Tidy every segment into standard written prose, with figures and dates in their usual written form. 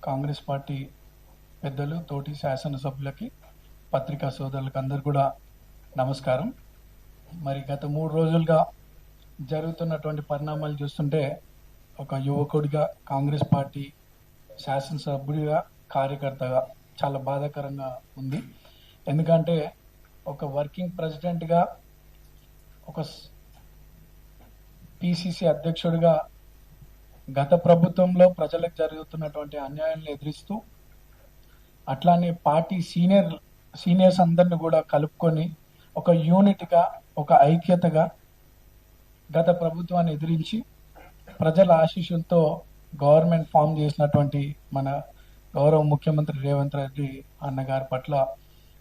Congress party పెద్దలు, తోటి శాసనసభ్యులకి, పత్రికా సోదరులకు అందరు కూడా నమస్కారం. మరి గత 3 రోజులుగా జరుగుతున్నటువంటి పరిణామాలు చూస్తుంటే ఒక యువకుడిగా, కాంగ్రెస్ పార్టీ శాసనసభ్యుడిగా, కార్యకర్తగా చాలా బాధాకరంగా ఉంది. ఎందుకంటే ఒక వర్కింగ్ ప్రెసిడెంట్గా, ఒక పిసిసి అధ్యక్షుడిగా గత ప్రభుత్వంలో ప్రజలకు జరుగుతున్నటువంటి అన్యాయాలను ఎదిరిస్తూ, అట్లానే పార్టీ సీనియర్స్ అందరిని కూడా కలుపుకొని ఒక యూనిట్గా, ఒక ఐక్యతగా గత ప్రభుత్వాన్ని ఎదిరించి ప్రజల ఆశీస్సులతో గవర్నమెంట్ ఫామ్ చేసినటువంటి మన గౌరవ ముఖ్యమంత్రి రేవంత్ రెడ్డి అన్నగారి పట్ల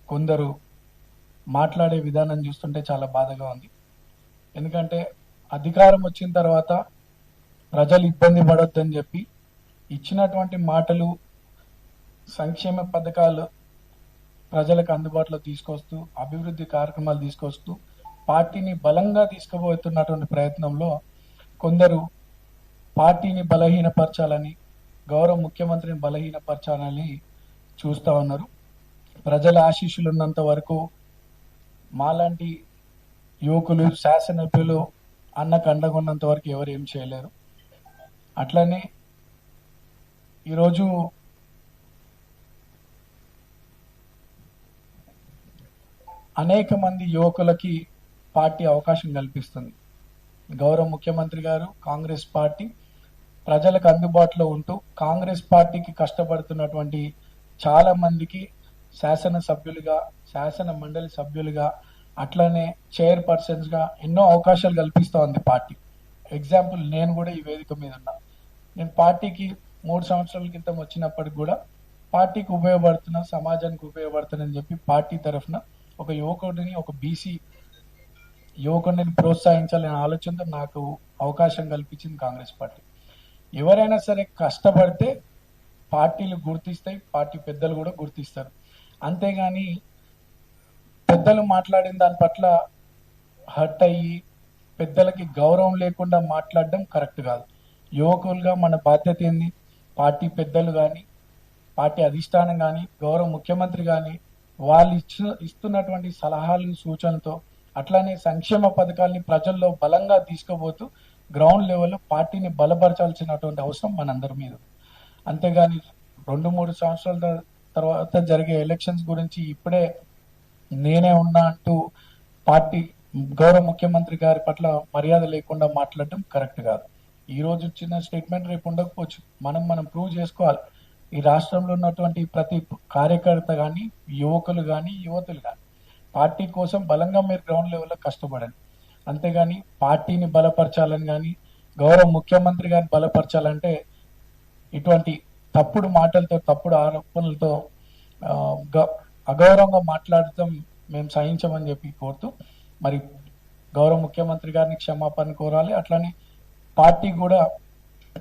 కొందరు మాట్లాడే విధానం చూస్తుంటే చాలా బాధగా ఉంది. ఎందుకంటే అధికారం వచ్చిన తర్వాత ప్రజలు ఇబ్బంది పడొద్దని చెప్పి ఇచ్చినటువంటి మాటలు, సంక్షేమ పథకాలు ప్రజలకు అందుబాటులో తీసుకొస్తూ, అభివృద్ధి కార్యక్రమాలు తీసుకొస్తూ పార్టీని బలంగా తీసుకుపోతున్నటువంటి ప్రయత్నంలో కొందరు పార్టీని బలహీనపరచాలని, గౌరవ ముఖ్యమంత్రిని బలహీనపరచాలని చూస్తూ ఉన్నారు. ప్రజల ఆశీస్సులు ఉన్నంత వరకు మాలాంటి యువకులు, శాసనసభ్యులు అన్నకు అండగా ఉన్నంత వరకు ఎవరు ఏం చేయలేరు. అట్లనే ఈరోజు అనేక మంది యువకులకి పార్టీ అవకాశం కల్పిస్తుంది. గౌరవ ముఖ్యమంత్రి గారు, కాంగ్రెస్ పార్టీ ప్రజలకు అందుబాటులో ఉంటూ కాంగ్రెస్ పార్టీకి కష్టపడుతున్నటువంటి చాలా మందికి శాసనసభ్యులుగా, శాసన మండలి సభ్యులుగా, అట్లనే చైర్పర్సన్స్గా ఎన్నో అవకాశాలు కల్పిస్తూ ఉంది పార్టీ. ఎగ్జాంపుల్, నేను కూడా ఈ వేదిక మీద ఉన్నా. నేను పార్టీకి 3 సంవత్సరాల క్రితం వచ్చినప్పటికి కూడా పార్టీకి ఉపయోగపడుతున్నా, సమాజానికి ఉపయోగపడుతుందని చెప్పి పార్టీ తరఫున ఒక యువకుడిని, ఒక బీసీ యువకుడిని ప్రోత్సహించాలనే ఆలోచనతో నాకు అవకాశం కల్పించింది కాంగ్రెస్ పార్టీ. ఎవరైనా సరే కష్టపడితే పార్టీలు గుర్తిస్తాయి, పార్టీ పెద్దలు కూడా గుర్తిస్తారు. అంతేగాని పెద్దలు మాట్లాడిన దాని పట్ల హర్ట్ అయ్యి పెద్దలకి గౌరవం లేకుండా మాట్లాడడం కరెక్ట్ కాదు. యువకులుగా మన బాధ్యత ఏంది? పార్టీ పెద్దలు కానీ, పార్టీ అధిష్టానం కానీ, గౌరవ ముఖ్యమంత్రి కానీ వాళ్ళు ఇస్తున్నటువంటి సలహాలు, సూచనలతో అట్లానే సంక్షేమ పథకాలని ప్రజల్లో బలంగా తీసుకుపోతూ గ్రౌండ్ లెవెల్లో పార్టీని బలపరచాల్సినటువంటి అవసరం మనందరి మీద. అంతేగాని 2-3 సంవత్సరాల తర్వాత జరిగే ఎలక్షన్స్ గురించి ఇప్పుడే నేనే ఉన్నా అంటూ పార్టీ గౌరవ ముఖ్యమంత్రి గారి పట్ల మర్యాద లేకుండా మాట్లాడడం కరెక్ట్ కాదు. ఈ రోజు ఇచ్చిన స్టేట్మెంట్ రేపు ఉండకపోవచ్చు. మనం ప్రూవ్ చేసుకోవాలి. ఈ రాష్ట్రంలో ఉన్నటువంటి ప్రతి కార్యకర్త కానీ, యువకులు కానీ, యువతులు కానీ పార్టీ కోసం బలంగా మీరు గ్రౌండ్ లెవెల్లో కష్టపడండి. అంతేగాని పార్టీని బలపరచాలని కానీ, గౌరవ ముఖ్యమంత్రి గారిని బలపరచాలంటే ఇటువంటి తప్పుడు మాటలతో, తప్పుడు ఆరోపణలతో అగౌరవంగా మాట్లాడటం మేము సహించమని చెప్పి కోరుతూ, మరి గౌరవ ముఖ్యమంత్రి గారిని క్షమాపణ కోరాలి. అట్లానే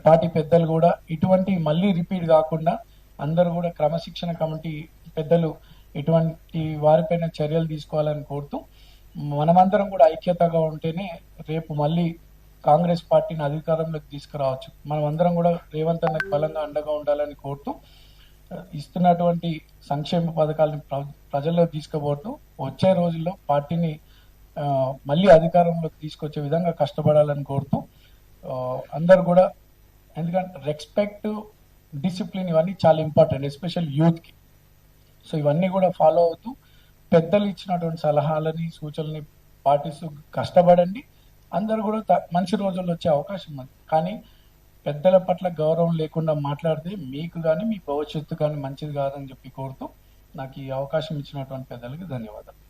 పార్టీ పెద్దలు కూడా ఇటువంటి మళ్ళీ రిపీట్ కాకుండా అందరూ కూడా క్రమశిక్షణ కమిటీ పెద్దలు ఇటువంటి వారిపైన చర్యలు తీసుకోవాలని కోరుతూ, మనమందరం కూడా ఐక్యతగా ఉంటేనే రేపు మళ్ళీ కాంగ్రెస్ పార్టీని అధికారంలోకి తీసుకురావచ్చు. మనమందరం కూడా రేవంత్ అన్నకు బలంగా అండగా ఉండాలని కోరుతూ, ఇస్తున్నటువంటి సంక్షేమ పథకాలను ప్రజల్లోకి తీసుకుపోతూ వచ్చే రోజుల్లో పార్టీని మళ్ళీ అధికారంలోకి తీసుకొచ్చే విధంగా కష్టపడాలని కోరుతూ, అందరు కూడా, ఎందుకంటే రెస్పెక్ట్, డిసిప్లిన్ ఇవన్నీ చాలా ఇంపార్టెంట్, ఎస్పెషల్ యూత్కి. సో ఇవన్నీ కూడా ఫాలో అవుతూ పెద్దలు ఇచ్చినటువంటి సలహాలని, సూచనల్ని పాటిస్తూ కష్టపడండి. అందరు కూడా మంచి రోజుల్లో వచ్చే అవకాశం ఉంది. కానీ పెద్దల పట్ల గౌరవం లేకుండా మాట్లాడితే మీకు కానీ, మీ భవిష్యత్తు కానీ మంచిది కాదని చెప్పి కోరుతూ, నాకు ఈ అవకాశం ఇచ్చినటువంటి పెద్దలకి ధన్యవాదాలు.